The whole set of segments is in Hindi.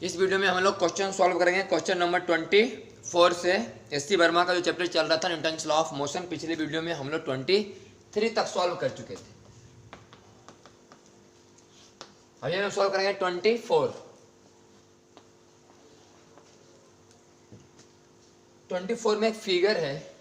इस वीडियो में हम लोग क्वेश्चन सॉल्व करेंगे। क्वेश्चन नंबर 24 से एस.सी. वर्मा का जो चैप्टर चल रहा था न्यूटन्स लॉ ऑफ मोशन, पिछले वीडियो में हम लोग 23 तक सॉल्व कर चुके थे। अभी हम सॉल्व करेंगे 24। 24 में एक फिगर है,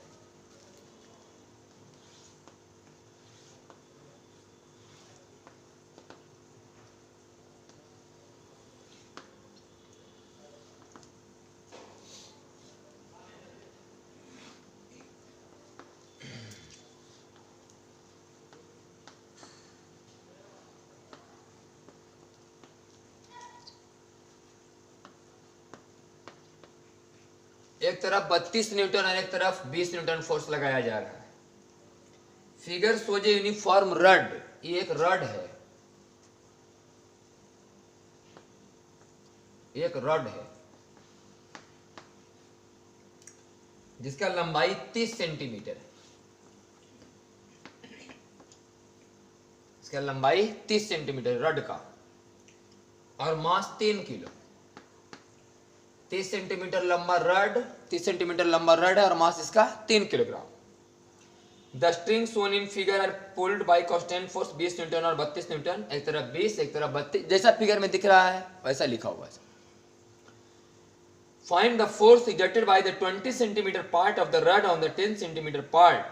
एक तरफ 32 न्यूटन और एक तरफ 20 न्यूटन फोर्स लगाया जा रहा है। Figure shows a uniform rod, ये एक रड है, एक रड है जिसका लंबाई 30 सेंटीमीटर है। इसका लंबाई 30 सेंटीमीटर रड का और मास 3 किलो। 30 सेंटीमीटर लंबा रड, 30 सेंटीमीटर लंबा रड है और मास इसका 3 kilogram. The string shown in figure are pulled by constant force 20 newton और 32 न्यूटन, एक तरफ 20 एक तरफ 32, जैसा फिगर में दिख रहा है वैसा लिखा हुआ है। Find the force exerted by the 20 centimetre part of the rod on the 10 centimetre part.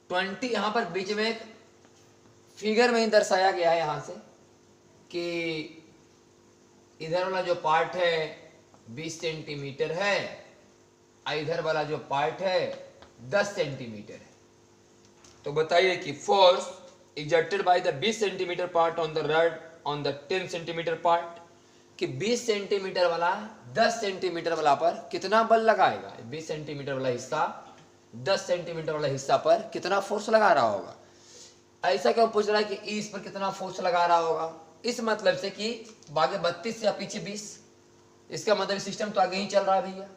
20 यहां पर बीच में एक फिगर में ही दर्शाया गया है यहां से कि इधर वाला जो पार्ट है 20 सेंटीमीटर है और इधर वाला जो पार्ट है 10 सेंटीमीटर है। तो बताइए कि force exerted by the 20 centimetre part on the rod on the 10 centimetre part, कि 20 सेंटीमीटर वाला 10 सेंटीमीटर वाला पर कितना बल लगाएगा। 20 सेंटीमीटर वाला हिस्सा 10 सेंटीमीटर वाला हिस्सा पर कितना फोर्स लगा रहा होगा। ऐसा क्यों पूछ रहा है कि इस पर कितना फोर्स लगा रहा होगा, इस मतलब से कि आगे 32 या पीछे 20, इसका मतलब सिस्टम तो आगे ही चल रहा है भैया।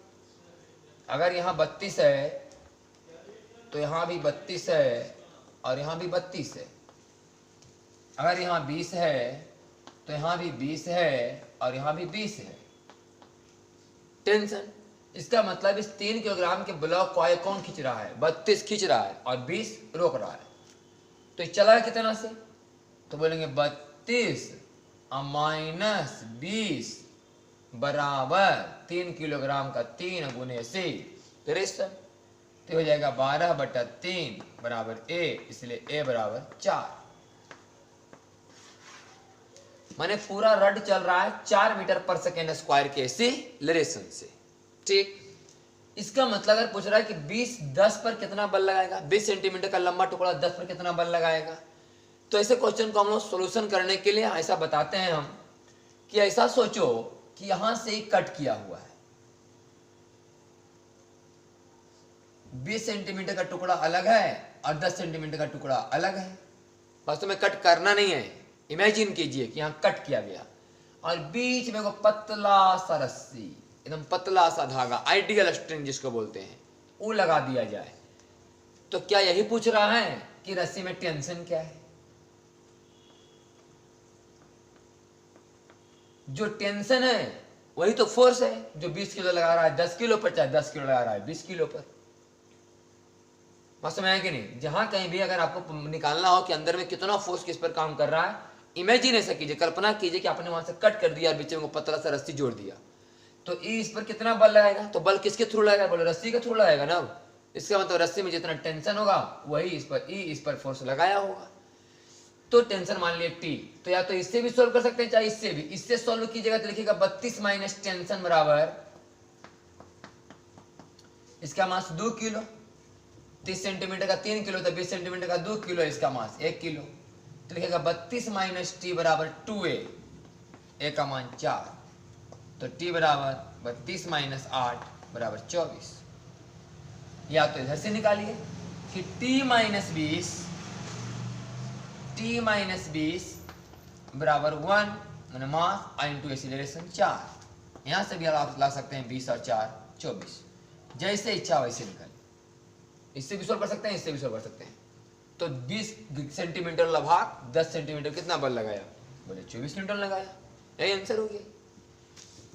अगर यहाँ 32 है तो यहाँ भी 32 है और यहाँ भी 32 है। अगर यहाँ 20 है तो यहाँ भी 20 है और यहाँ भी 20 है। टेंशन, इसका मतलब इस 3 किलोग्राम के ब्लॉक को कौन खींच रहा है, 32 खींच रहा है और 20 रोक रहा है। तो चला है कितना से, तो बोलेंगे 32 माइनस 20 बराबर 3 किलोग्राम का 3 गुने से रेशन, तो हो जाएगा 12/3 बराबर A, इसलिए A बराबर 4। माने पूरा रड चल रहा है 4 मीटर पर सेकेंड स्क्वायर के एक्सीलरेशन से। ठीक, इसका मतलब अगर पूछ रहा है कि 10 पर कितना बल लगाएगा, 20 सेंटीमीटर का लंबा टुकड़ा 10 पर कितना बल लगाएगा, तो ऐसे क्वेश्चन को हम लोग सोल्यूशन करने के लिए ऐसा बताते हैं हम कि ऐसा सोचो कि यहां से ही कट किया हुआ है, 20 सेंटीमीटर का टुकड़ा अलग है और 10 सेंटीमीटर का टुकड़ा अलग है। वास्तव में कट करना नहीं है, इमेजिन कीजिए कि यहाँ कट किया गया और बीच में को पतला सा रस्सी, एकदम पतला सा धागा, आइडियल स्ट्रिंग जिसको बोलते हैं, वो लगा दिया जाए। तो क्या यही पूछ रहा है कि रस्सी में टेंशन क्या है। जो टेंशन है वही तो फोर्स है, जो 20 किलो लगा रहा है 10 किलो पर, चाहे 10 किलो लगा रहा है 20 किलो पर। समझ में आया कि नहीं। जहां कहीं भी अगर आपको निकालना हो कि अंदर में कितना फोर्स किस पर काम कर रहा है, इमेजिन ऐसा कीजिए, कल्पना कीजिए कि आपने वहां से कट कर दिया और बीच में पतला सा रस्सी जोड़ दिया, तो इस पर कितना बल लगाएगा, तो बल किसके थ्रू लगाएगा, बोले रस्सी के थ्रू लगाएगा ना। इसका मतलब रस्सी में जितना टेंशन होगा वही इस पर फोर्स लगाया होगा। तो टेंशन मान लिया T, तो या तो इससे भी सोल्व कर सकते हैं चाहे इससे भी। इससे सोल्व कीजिएगा तो लिखिएगा 32 माइनस टेंशन बराबर इसका मास 2 किलो, 30 सेंटीमीटर का 3 किलो तो 20 सेंटीमीटर का 2 किलो, इसका मास 1 किलो, तो लिखेगा 32 माइनस T बराबर 2A, A का मान 4, तो T बराबर 32 माइनस 8 बराबर 24। या तो इधर से निकालिए कि T माइनस 20 बराबर 1 मैंने मास इंटू एक्सीलरेशन 4। यहां से भी आप ला सकते हैं 20 और 4 24, जैसे इच्छा वैसे निकालिए। इससे भी सोल्व कर सकते हैं, इससे भी सोल्व कर सकते हैं। तो 20 सेंटीमीटर लभाग 10 सेंटीमीटर कितना बल लगाया, बोले 24 न्यूटन लगाया। यही आंसर हो गया।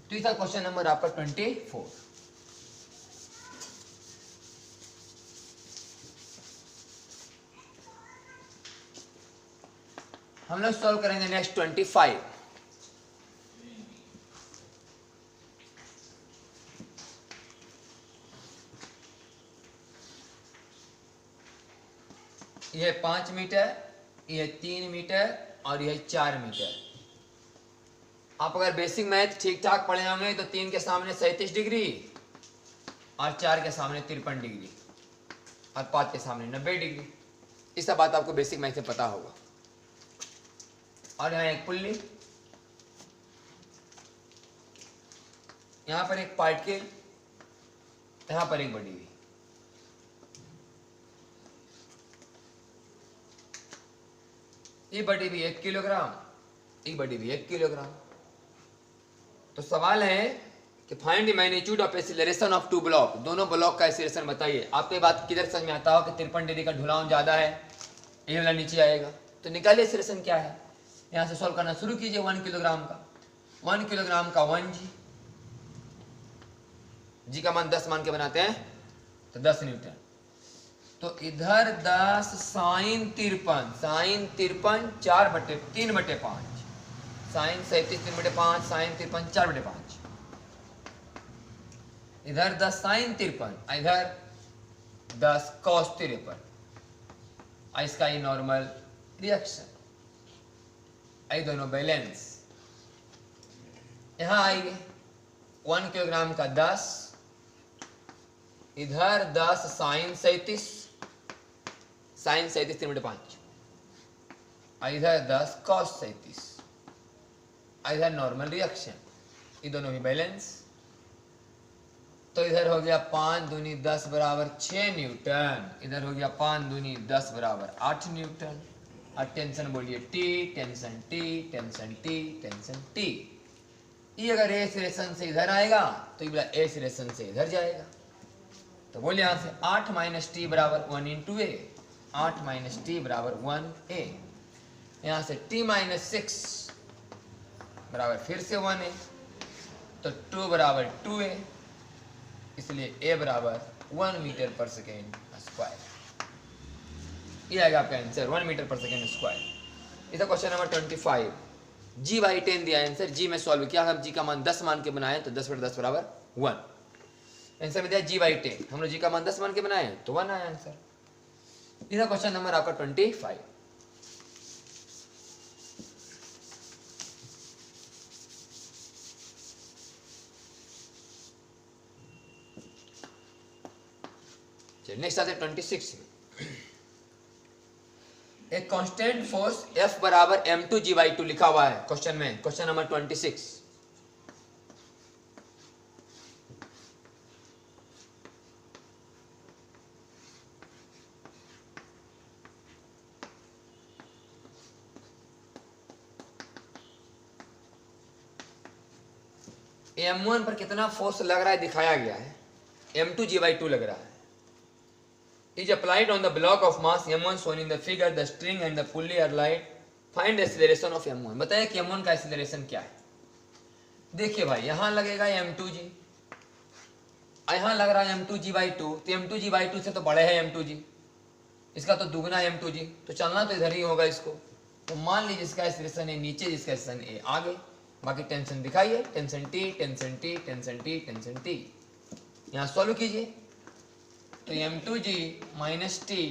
तो ये था क्वेश्चन नंबर आपका 24। हम लोग सॉल्व करेंगे नेक्स्ट 25। यह 5 मीटर, यह 3 मीटर और यह 4 मीटर। आप अगर बेसिक मैथ ठीक ठाक पढ़े होंगे तो 3 के सामने 37 डिग्री और 4 के सामने 53 डिग्री और 5 के सामने 90 डिग्री। इस सब बात आपको बेसिक मैथ से पता होगा। और यहाँ एक पुल्ली, यहाँ पर एक पार्टिकल, यहाँ पर एक बड़ी हुई। ये बड़ी भी 1 किलोग्राम, ये बड़ी भी 1 किलोग्राम। तो सवाल है कि find the magnitude of acceleration of two block. दोनों ब्लॉक का एक्सीलरेशन बताइए। आपको ये बात किधर समझ में आता हो कि 53 डिग्री का ढुलाव ज्यादा है, ये वाला नीचे आएगा, तो निकालिए एक्सीलरेशन क्या है। यहाँ से सॉल्व करना शुरू कीजिए। 1 किलोग्राम का 1 किलोग्राम का 1 जी, जी का मान 10 मान के बनाते हैं तो 10 न्यूटन। तो इधर 10 साइन 53, साइन 53 4/3/5, साइन 37 3/5, साइन 53 4/5। इधर 10 साइन 53, इधर 10 कॉस 53। इसका ये नॉर्मल रिएक्शन, ये दोनों बैलेंस। यहां आइए 1 किलोग्राम का 10, इधर 10 साइन 37, साइन 37 3/5, इधर 10 कॉस 37, इधर नॉर्मल रिएक्शन, ये दोनों भी बैलेंस। तो इधर हो गया 5 दूनी 10 बराबर 6 न्यूटन, इधर हो गया 5 दूनी 10 बराबर 8 न्यूटन। और टेंशन बोलिए T, tension T, tension T, tension T। ये अगर ए एक्सीलरेशन से इधर आएगा तो ये बोला ए एक्सीलरेशन से इधर जाएगा। तो बोलिए यहाँ से 8 माइनस टी बराबर 1 इंटू ए, 8 माइनस टी बराबर 1 ए। यहाँ से t माइनस 6 बराबर फिर से 1 ए, तो 2 बराबर 2 ए, इसलिए a बराबर 1 मीटर पर सेकेंड स्क्वायर। ये आएगा आपका आंसर 1 मीटर पर सेकेंड स्क्वायर। इधर क्वेश्चन नंबर 25। g बाई 10 दिया आंसर, g में सॉल्व किया। हम g का मान 10 मान के बनाए तो 10/10 बराबर 1। आंसर में दिया g बाई 10, हम लोग g का मान 10 मान के बनाए तो 1 आया आंसर। इधर क्वेश्चन नंबर आपका 25। नेक्स्ट आते 26 में। एक कांस्टेंट फोर्स F बराबर m2g/2 लिखा हुआ है क्वेश्चन में, क्वेश्चन नंबर 26। m1 पर कितना फोर्स लग रहा है दिखाया गया है, m2g/2 लग रहा है। is applied on the block of mass m1 shown in the figure. The string and the pulley are light. Find acceleration of m1। बताइए कि m1 का एक्सीलरेशन क्या है। देखिए भाई, यहां लगेगा m2g, यहां लग रहा है m2g/2, तो m2g/2 से तो बड़े है m2g, इसका तो दुगना है m2g, तो चलना तो इधर ही होगा इसको। तो मान लीजिए इसका एक्सीलरेशन है नीचे, जिसका एक्सीलरेशन है आगे। बाकी टेंशन दिखाइए, tension t, tension t, tension t, tension t। यहाँ सॉल्व कीजिए तो m2g माइनस टी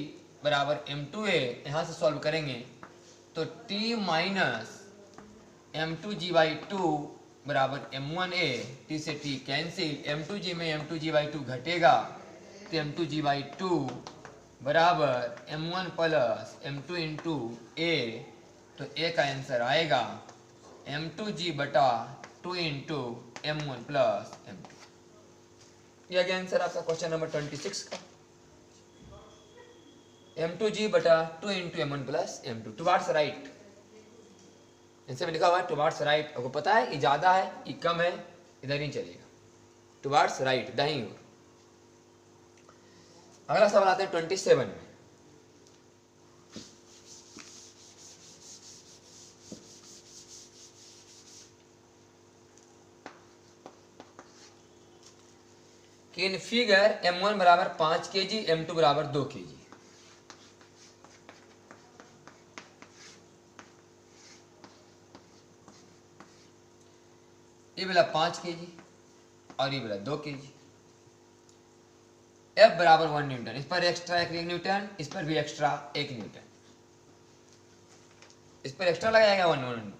बराबर m2a, यहाँ से सॉल्व करेंगे तो t माइनस m2g/2 बराबर m1a, t से t कैंसिल, m2g में m2g/2 घटेगा तो m2g/2 बराबर m1 plus m2 into a। तो a का आंसर आएगा m2g/2 into m1 plus m2। यह गया आंसर आपका क्वेश्चन नंबर 26 का। m2g/2 into m1 plus m2 towards right. इनसे में लिखा हुआ है टुवार्ड्स राइट। आपको पता है ये ज्यादा है ये कम है, इधर ही चलेगा, टुवार्ड्स राइट, दाईं ओर। अगला सवाल आता है 27 में। इन फिगर m1 बराबर 5 kg, m2 बराबर 2 kg। ये बोला 5 kg और ये बोला 2 kg। F बराबर 1 न्यूटन, इस पर एक्स्ट्रा 1 न्यूटन, इस पर भी एक्स्ट्रा 1 न्यूटन, इस पर एक्स्ट्रा लगाएगा 1 Newton.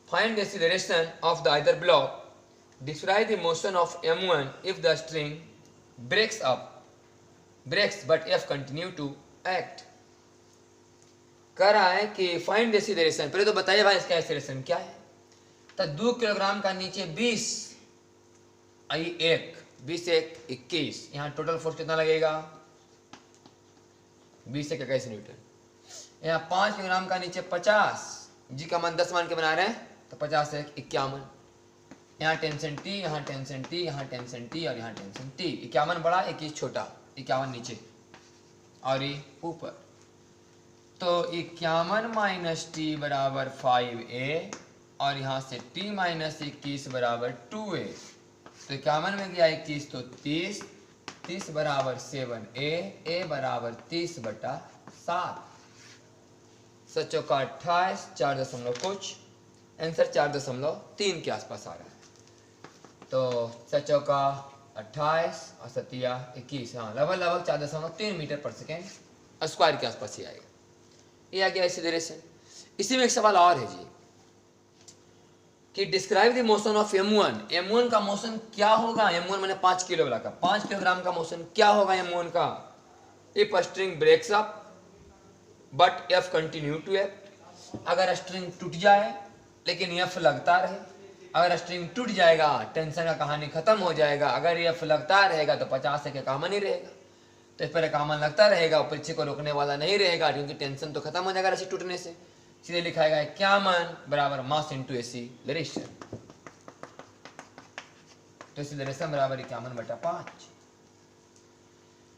Find the acceleration of the other block, describe the motion of m1 if the string breaks but F continue to act। कह रहा है कि फाइंड द एक्सीलरेशन, पहले तो बताइए भाई इसका एक्सीलरेशन क्या है। तो 2 किलोग्राम का नीचे 20, आई 1, 20 1 21, यहाँ टोटल फोर्स कितना लगेगा 20 से 21 न्यूटन। यहाँ 5 किलोग्राम का नीचे 50, जी का मान 10 मान के बना रहे हैं तो 50 से 51, यहाँ टेंशन T, यहाँ टेंशन T, यहाँ टेंशन T और यहाँ टेंशन T। 51 बड़ा 21 छोटा, 51 नीचे और ये ऊपर। तो 51 माइनस टी बराबर 5a और यहाँ से t माइनस 21 बराबर 2a। तो 51 में गया 21 तो 30, 30 बराबर 7a, a बराबर 30 बटा 7, 7 का 28, 4 दशमलव कुछ, आंसर 4.3 के आसपास आ रहा है। तो 7 का 28 और 7 21, हाँ लगभग 4.3 मीटर पर सेकेंड स्क्वायर के आसपास ही आएगा। ये आ गया एक्सीलरेशन। इसी में एक सवाल और है जी कि describe the motion of m1, m1 का मोशन क्या होगा। m1 मैंने 5 किलो वाला का 5 किलोग्राम का मोशन क्या होगा m1 का। If string breaks up but f continue to act, अगर स्ट्रिंग टूट जाए लेकिन f लगता रहे। अगर स्ट्रिंग टूट जाएगा टेंशन का कहानी खत्म हो जाएगा, अगर f लगता रहेगा तो 50 से काम नहीं रहेगा। तो इस पर कामन लगता रहेगा, परीक्षा को रोकने वाला नहीं रहेगा क्योंकि टेंशन तो खत्म हो जाएगा रस्सी टूटने से। सीधे लिखाएगा 51 बराबर मास इंटू एक्सीलरेशन। तो एक्सीलरेशन बराबर 51 बटा 5।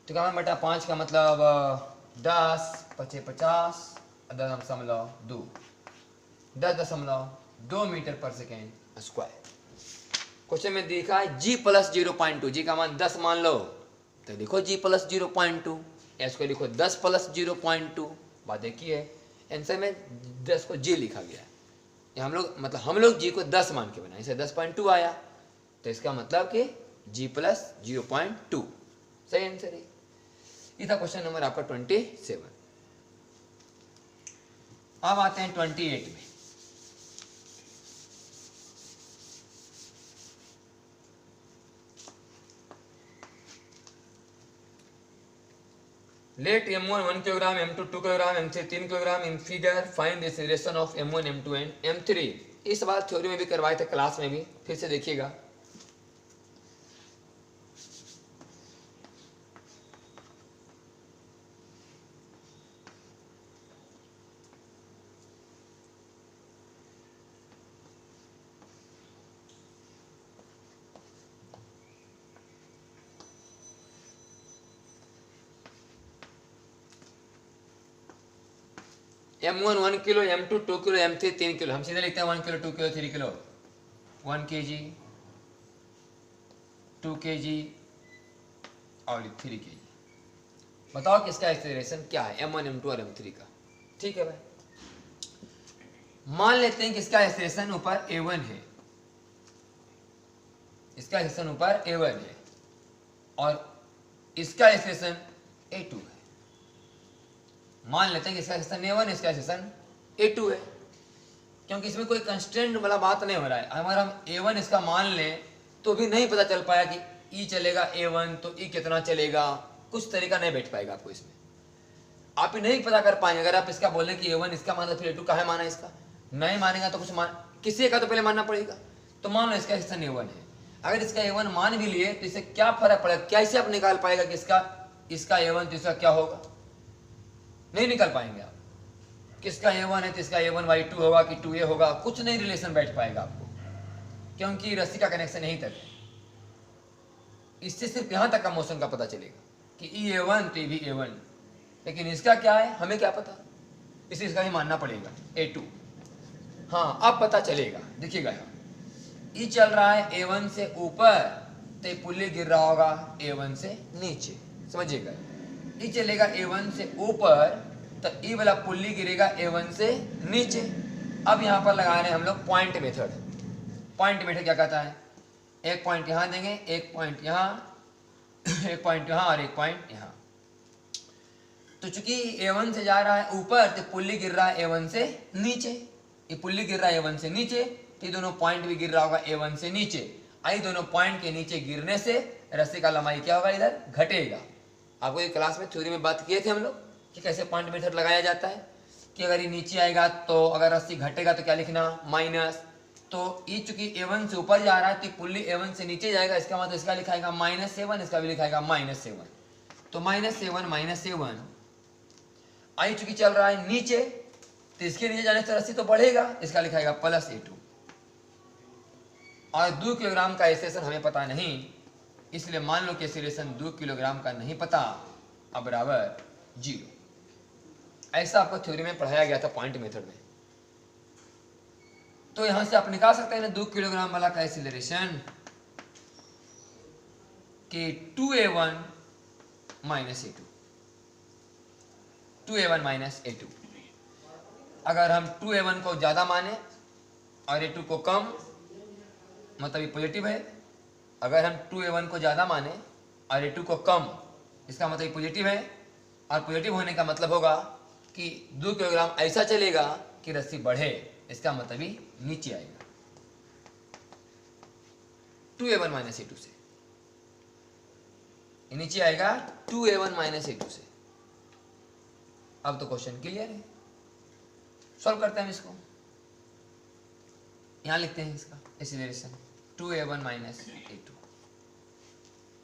तो 51 बटा 5 का मतलब 10 पचे 50, 10.2, 10.2 मीटर पर सेकेंड स्क्वायर। क्वेश्चन में दिखा है g प्लस 0.2, जी का मान 10 मान लो तो लिखो g प्लस 0.2, इसको लिखो 10 प्लस 0.2। बात देखिए आंसर में 10 को g लिखा गया है। हम लोग g को 10 मान के बनाए, इसे 10.2 आया तो इसका मतलब कि g प्लस 0.2 सही आंसर है। ये था क्वेश्चन नंबर आपका 27। अब आते हैं 28 में। Let m1 1 kilogram, m2 2 kilogram, m3 3 kilogram in figure find the acceleration of m1 m2 and m3। इस बार थ्योरी में भी करवाए थे, क्लास में भी, फिर से देखिएगा। m1 1 kilo, m2 2 kilo, m3 3 kilo. हम सीधे लिखते हैं 1 kilo 2 kilo 3 kilo, 1 kg 2 kg और 3 kg। बताओ किसका एक्सीलरेशन क्या है m1 m2 और m3 का। ठीक है भाई, मान लेते हैं कि इसका एक्सीलरेशन ऊपर a1 है, इसका एक्सीलरेशन ऊपर a1 है और इसका एक्सीलरेशन a2 है। मान लेते हैं कि इसका एक्सीलरेशन a1, इसका एक्सीलरेशन a2 है, क्योंकि इसमें कोई कंस्टेंट वाला बात नहीं हो रहा है। अगर हम a1 इसका मान लें तो भी नहीं पता चल पाया कि e चलेगा a1 तो e कितना चलेगा, कुछ तरीका नहीं बैठ पाएगा आपको इसमें, आप ही नहीं पता कर पाएंगे। अगर आप इसका बोलें कि a1 इसका माना फिर a2 काहे माना, इसका नहीं मानेगा तो कुछ किसी का तो पहले मानना पड़ेगा। तो मान लो इसका एक्सीलरेशन a1 है, अगर इसका a1 मान भी लिए तो इससे क्या फर्क पड़ेगा, कैसे आप निकाल पाएगा कि इसका a1 तो इसका क्या होगा, नहीं निकल पाएंगे आप। किसका a1 है तो इसका a1 बाई 2 होगा कि 2a होगा, कुछ नहीं रिलेशन बैठ पाएगा आपको, क्योंकि रस्सी का कनेक्शन यहीं तक है। इससे सिर्फ यहां तक का मोशन का पता चलेगा कि e a1 तो भी a1, लेकिन इसका क्या है हमें क्या पता, इसे इसका ही मानना पड़ेगा a2। हाँ अब पता चलेगा, देखिएगा यहाँ e चल रहा है a1 से ऊपर तो ये पुल्ली गिर रहा होगा A1 से नीचे, समझिएगा। ये चलेगा A1 से ऊपर, तो ये वाला पुल्ली गिरेगा A1 से नीचे। अब यहाँ पर लगा रहे हैं हम लोग पॉइंट मेथड। पॉइंट मेथड क्या कहता है, एक पॉइंट यहाँ देंगे, एक पॉइंट यहाँ, एक पॉइंट यहाँ और एक पॉइंट यहाँ। तो चूंकि A1 से जा रहा है ऊपर, तो पुल्ली गिर रहा है A1 से नीचे। ये पुल्ली गिर रहा है A1 से नीचे, तो ये दोनों पॉइंट भी गिर रहा होगा A1 से नीचे। आई दोनों पॉइंट के नीचे गिरने से रस्सी का लंबाई क्या होगा, इधर घटेगा। आपको ये क्लास में थ्योरी में बात किए थे हम लोग कि कैसे पॉइंट मेथड लगाया जाता है, कि अगर ये नीचे आएगा तो अगर रस्सी घटेगा तो क्या लिखना, माइनस। तो ये चूंकि A1 से ऊपर जा रहा है तो पुल्ली A1 से नीचे जाएगा, इसका मतलब इसका लिखाएगा -7, इसका भी लिखाएगा -7। तो -7 आई चूंकि चल रहा है नीचे, तो इसके नीचे जाने से रस्सी तो बढ़ेगा, इसका लिखाएगा +A2। और 2 किलोग्राम का एक्सेलेरेशन हमें पता नहीं, इसलिए मान लो कि एक्सेलेरेशन 2 किलोग्राम का नहीं पता, अब बराबर 0। ऐसा आपको थ्योरी में पढ़ाया गया था पॉइंट मेथड में। तो यहां से आप निकाल सकते हैं ना 2 किलोग्राम वाला का एक्सेलरेशन कि 2A1 - A2, 2A1 - A2। अगर हम 2A1 को ज्यादा माने और A2 को कम, मतलब ये पॉजिटिव है। अगर हम 2A1 को ज्यादा माने और A2 को कम, इसका मतलब ये पॉजिटिव है। और पॉजिटिव होने का मतलब होगा कि 2 किलोग्राम ऐसा चलेगा कि रस्सी बढ़े, इसका मतलब ही नीचे आएगा 2A1 - A2 से। ये नीचे आएगा 2A1 - A2 से। अब तो क्वेश्चन क्लियर है, सॉल्व करते हैं हम इसको। यहां लिखते हैं इसका एक्सीलरेशन 2A1 - A2।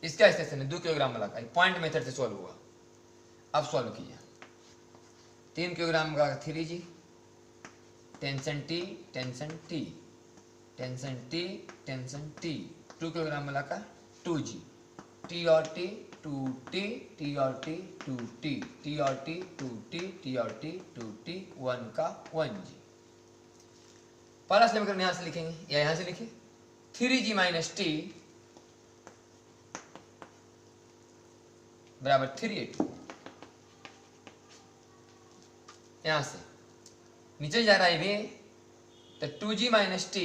इसका एक्सेलेरेशन है 2 किलोग्राम वाला का, पॉइंट मेथड से सॉल्व हुआ। अब सॉल्व किया 3 किलोग्राम का 3G, tension T, tension T, tension T, tension T। 2 kilogram वाला का 2G, T और T 2T, T और T 2T, T और T 2T, T और T 2T, 1 का 1G। पहला समीकरण यहां से लिखेंगे या यहां से लिखे 3G - T बराबर 3A2। यहां से नीचे जा रहा है भी, तो 2G - T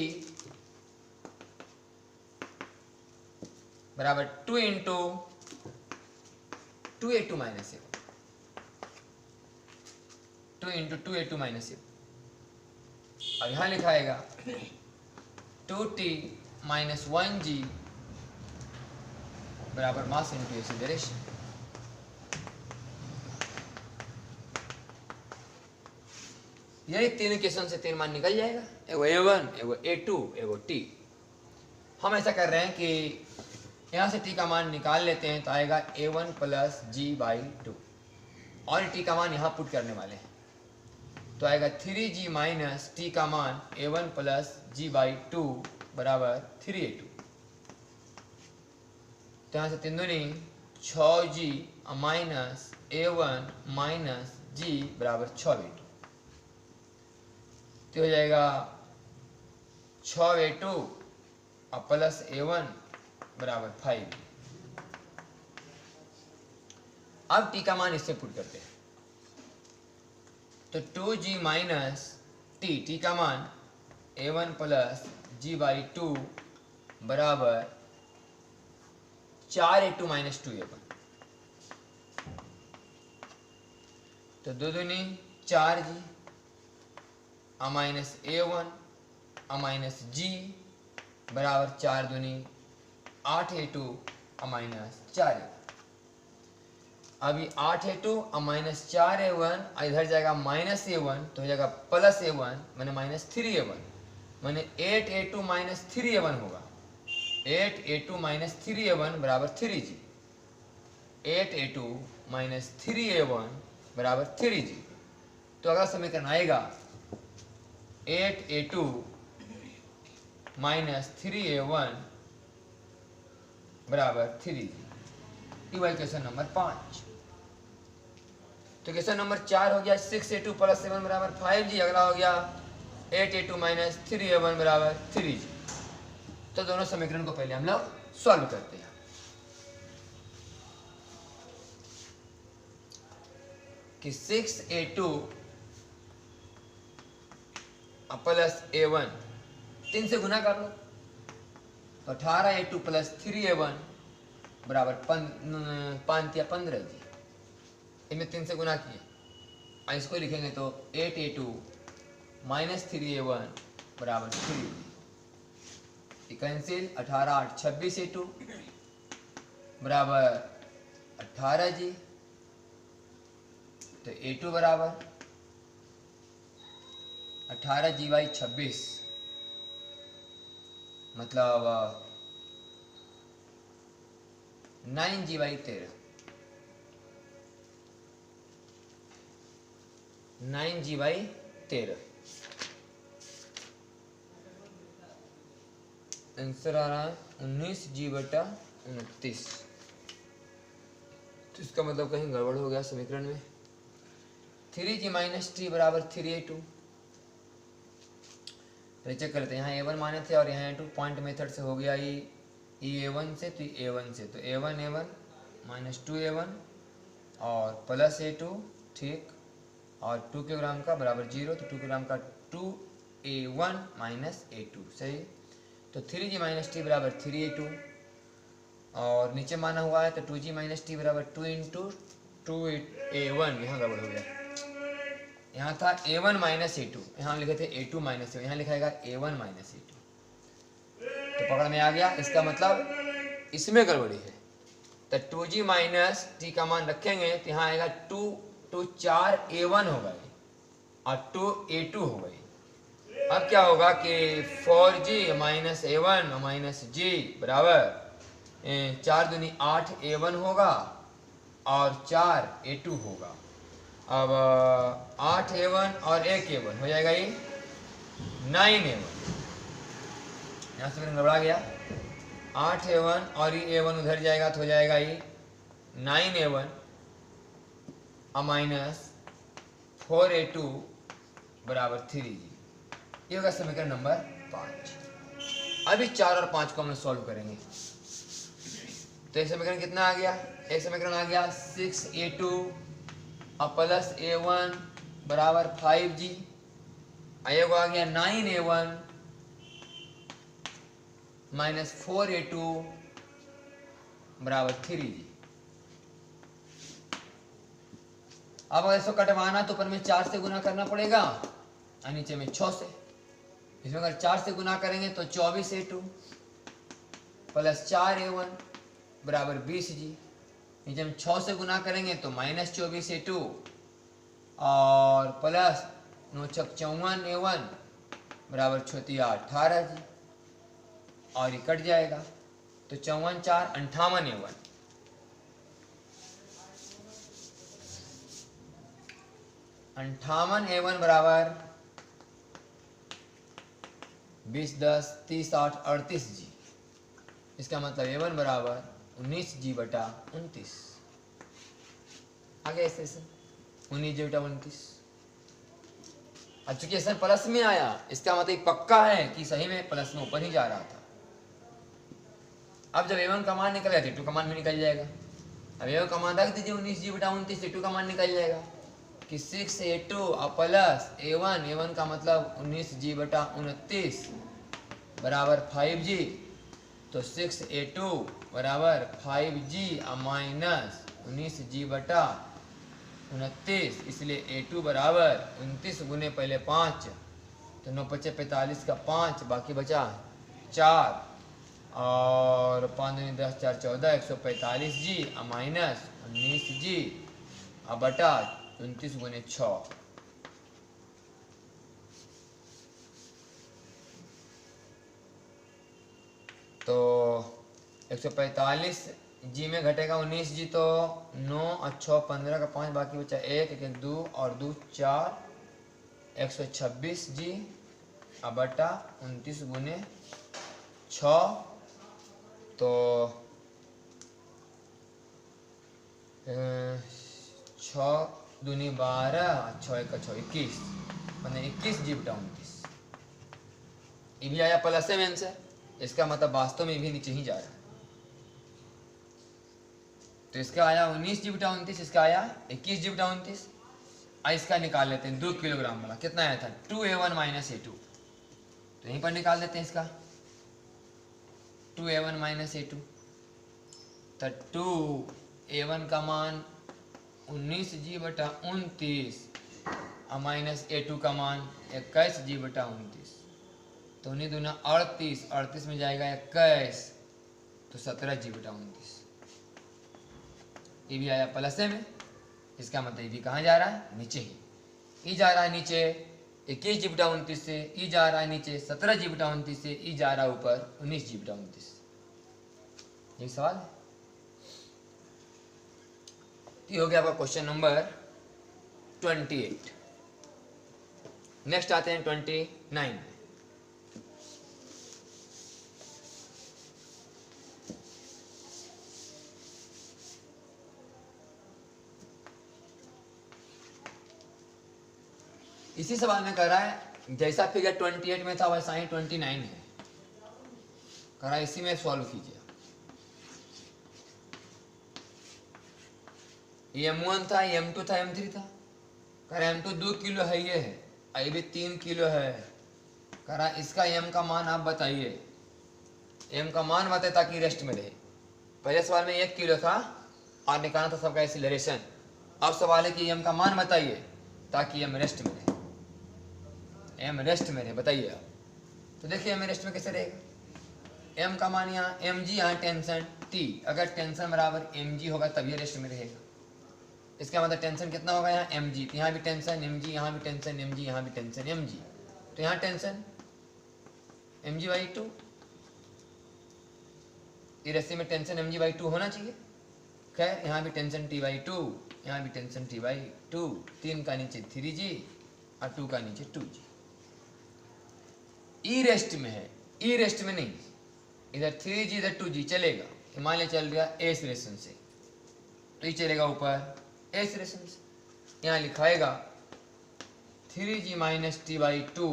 बराबर 2 × 2A2 - A1, 2 × 2A2 - A1। और यहां लिखाएगा 2T - 1G बराबर मास इंटू एक्सीलरेशन। यही तीन इक्वेशन से 3 मान निकल जाएगा, एगो A1, एगो A2, एगो T। हम ऐसा कर रहे हैं कि यहाँ से T का मान निकाल लेते हैं, तो आएगा A1 + G/2 और T का मान यहाँ पुट करने वाले हैं, तो आएगा 3G - T का मान A1 + G/2 बराबर 3A2। तो यहाँ से 3 दूनी 6G - A1 - G बराबर 6A2। तो हो जाएगा 6A2 और प्लस A1 बराबर 5। अब T का मान इससे पुट करते हैं, तो 2G - T का मान A1 + G/2 बराबर 4A2 - 2A1। तो 2 दूनी 4G minus A1 minus G बराबर 4 दूनी 8A2 माइनस 4A1। अभी 8A2 माइनस 4A1 इधर जाएगा -A1, तो हो जाएगा +A1 मैंने -3A1, मैंने 8A2 - 3A1 होगा। 8A2 - 3A1 बराबर 3G। 8A2 - 3A1 बराबर 3G। तो अगला समीकरण आएगा 8A2 - 3A1 बराबर 3G। Question number 5। तो क्वेश्चन नंबर 4 हो गया 6A2 + A1 बराबर 5G। अगला हो गया 8A2 - 3A1 बराबर 3G। तो दोनों समीकरण को पहले हम लोग सॉल्व करते हैं कि 6a2 प्लस a1 3 से गुना कर लो तो 18a2 प्लस 3a1 बराबर 5 या 15 जी। इनमें 3 से गुना किए, इसको लिखेंगे तो 8a2 माइनस 3a1 बराबर 3 कैंसिल। 18 8 26a2 बराबर 18 जी। तो a2 बराबर 18 जी बाई 26 मतलब 9 जी बाई 13 9 जी बाई 13 आंसर आ रहा है 19 जी बटा 29। तो इसका मतलब कहीं गड़बड़ हो गया समीकरण में। 3g माइनस टी बराबर 3a2। चेक करते हैं, यहाँ a1 माने थे और यहाँ a2 पॉइंट मेथड से हो गया ये a1 से तो a1 से, तो a1 माइनस 2a1 और प्लस a2 ठीक, और 2 किलोग्राम का बराबर 0 तो 2 किलोग्राम का 2a1 माइनस a2 सही। तो 3g माइनस टी बराबर 3a2 और नीचे माना हुआ है तो 2g माइनस टी बराबर 2 इंटू 2a1। यहाँ गड़बड़ हो गया, यहाँ था a1 माइनस a2, यहाँ लिखे थे a2 माइनस a1, यहाँ लिखाएगा a1 माइनस a2। तो पकड़ में आ गया, इसका मतलब इसमें गड़बड़ी है। तो 2g माइनस टी का मान रखेंगे तो यहाँ आएगा 2 2 4 a1 हो गई और 2 a2 हो गई। अब क्या होगा कि 4g minus a1 minus g बराबर 4 दूनी 8 a1 होगा और 4 a2 होगा। अब 8 a1 और 1 a1 हो जाएगा ये 9 a1। यहाँ से मैंने घबरा गया, 8 a1 और ये a1 उधर जाएगा तो हो जाएगा ये 9 a1 और माइनस 4 a2 बराबर 3g। ये होगा समीकरण नंबर 5। अभी 4 और 5 को हम सॉल्व करेंगे। तो एक समीकरण कितना आ गया, एक समीकरण आ गया 6a2 प्लस a1 बराबर 5g, एक आ गया 9a1 माइनस 4a2 बराबर 3g। अब अगर इसको कटवाना तो ऊपर में 4 से गुना करना पड़ेगा और नीचे में 6 से। इसमें अगर 4 से गुना करेंगे तो 24a2 प्लस 4a1 बराबर 20g। नीचे में 6 से गुना करेंगे तो माइनस 24a2 और प्लस 9 छक 54a1 बराबर 18g और ये कट जाएगा तो 54 4 58a1 58a1 बराबर 20 10 30 8 38g। इसका मतलब a1 बराबर 19g बटा 29। आगे स्टेशन 19g बटा 29। अब चूंकि स्टेशन प्लस में आया, इसका मतलब पक्का है कि सही में प्लस में ऊपर ही जा रहा था। अब जब a1 का मान निकल गया तो 2 का मान भी निकल जाएगा। अब a1 का मान रख दीजिए 19g बटा 29 से 2 का मान निकल जाएगा कि 6a2 प्लस a1 का मतलब 19g बटा 29 बराबर 5g। तो 6a2 बराबर 5g माइनस 19g बटा 29, इसलिए a2 बराबर 29 गुने पहले 5 तो 9 5 45 का 5 बाकी बचा 4 और 5 10 4 14 145g माइनस 19g बटा 29 गुने 6। तो 145g में घटेगा 19g तो 9 और 6 15 का 5 बाकी बचा 1 1 2 और 2 4 126g बटा 29 गुने 6। तो 6 दूनी 12 6 1 6 21 मैंने 21g बटा 29। ये भी आया प्लस में आंसर, इसका मतलब वास्तव में भी नीचे ही जा रहा है। तो इसका आया 19 जी बटा 29, इसका आया 21 जी बटा 29। इसका निकाल लेते हैं 2 किलोग्राम वाला, कितना आया था 2a1 माइनस a2, तो यहीं पर निकाल देते हैं इसका 2a1 माइनस a2। तो 2a1 का मान 19 जी बटा 29 और माइनस a2 का मान 21 जी बटा 29, तो 19 दूना 38, 38 में जाएगा 21, तो 17 जी बटा 29। ये भी आया प्लस में, इसका मतलब ये भी कहाँ जा रहा है, नीचे ही। ई जा रहा है नीचे 21 जी बटा 29 से, ई जा रहा है नीचे 17 जी बटा 29 से, ई जा रहा है ऊपर 19 जी बटा 29। यही सवाल है। ये हो गया आपका क्वेश्चन नंबर 28। नेक्स्ट आते हैं 29। इसी सवाल में कर रहा है, जैसा फिगर 28 में था वैसा ही 29 है, कर रहा है इसी में सॉल्व कीजिए। m1 था, m2 था, m3 था, कर रहा है m2 2 किलो है, ये है, ये भी 3 किलो है, कर रहा है इसका m का मान आप बताइए, m का मान बताए ताकि रेस्ट में रहे। पहले सवाल में 1 किलो था और निकालना था सबका एक्सीलरेशन, अब सवाल है कि m का मान बताइए ताकि m रेस्ट में रहे, m रेस्ट में रहे, बताइए आप। तो देखिए m रेस्ट में कैसे रहेगा, m का मान यहाँ mg, यहाँ टेंशन t, अगर टेंशन बराबर mg होगा तभी रेस्ट में रहेगा। इसका मतलब टेंशन कितना होगा यहाँ mg, तो यहाँ भी टेंशन mg, यहाँ भी टेंशन mg, यहाँ भी टेंशन mg, तो यहाँ टेंशन mg/2, ये रस्सी में टेंशन mg/2 होना चाहिए। खैर यहाँ भी टेंशन t/2, यहाँ भी टेंशन t/2, 3 का नीचे 3g और 2 का नीचे 2g। ई रेस्ट में है, ई रेस्ट में नहीं, इधर 3g इधर 2g चलेगा। हिमालय चल रहा एस रेशन से, तो ये चलेगा ऊपर एस रेशन से। यहाँ लिखाएगा 3g माइनस t/2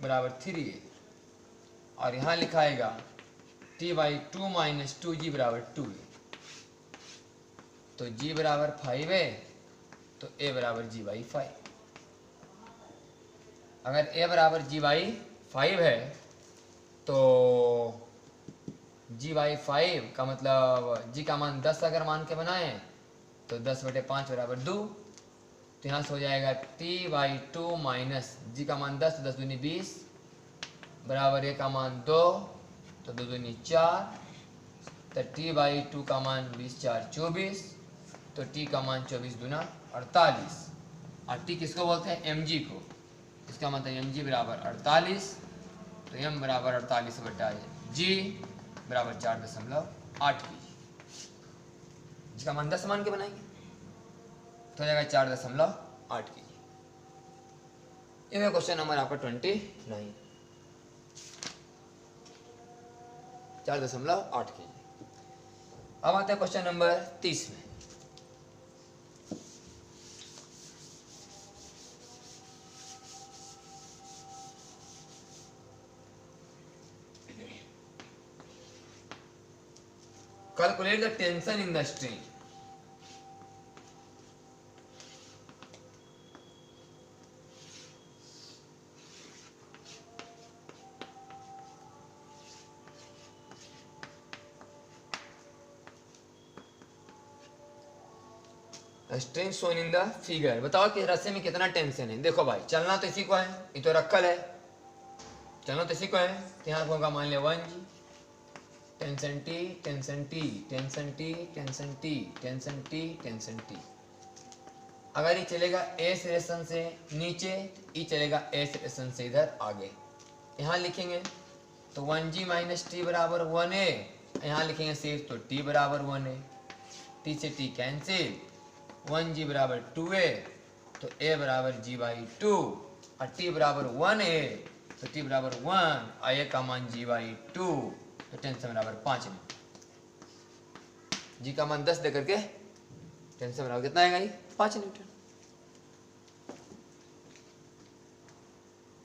बराबर 3a, और यहाँ लिखाएगा t/2 माइनस 2g बराबर 2a। तो g बराबर 5 है तो a बराबर g/5। अगर a बराबर g/5 है तो g/5 का मतलब g का मान 10 अगर मान के बनाए तो 10/5 बराबर 2, तो यहाँ से हो जाएगा t/2 माइनस g का मान 10, 10 दूनी 20 बराबर a का मान 2, तो 2 दूनी 4, तो t/2 का मान 20 4 24, तो t का मान 24 दूना 48, और t किसको बोलते हैं mg को, इसका मतलब mg बराबर 48, तो m बराबर 48/g बराबर 4.8 की, जिसका मान 10 मान के बनाएंगे तो हो जाएगा 4.8 की। ये क्वेश्चन नंबर आपका 29, 4.8 की। अब आते हैं क्वेश्चन नंबर 30 में। Calculate the tension in the string. String shown in the figure। बताओ कि रस्से में कितना टेंशन है। देखो भाई चलना तो इसी को है, ये तो रक्कल है, चलना तो इसी को है, तो यहाँ होगा मान लिया 1g, tension t, tension t, tension t, tension t, tension t, tension t। अगर ये चलेगा एस रेशन से नीचे, ये चलेगा एस रेशन से इधर आगे। यहाँ लिखेंगे तो 1g माइनस टी बराबर 1a, यहाँ लिखेंगे सिर्फ तो t बराबर 1a, t से t कैंसिल, 1g बराबर 2a, तो a बराबर g/2, और t बराबर 1a, तो t बराबर 1 और a का मान g/2, तो टेंशन बराबर 5 न्यूटन। g का मान 10 दे करके टेंशन बराबर कितना आएगा, 5 न्यूटन।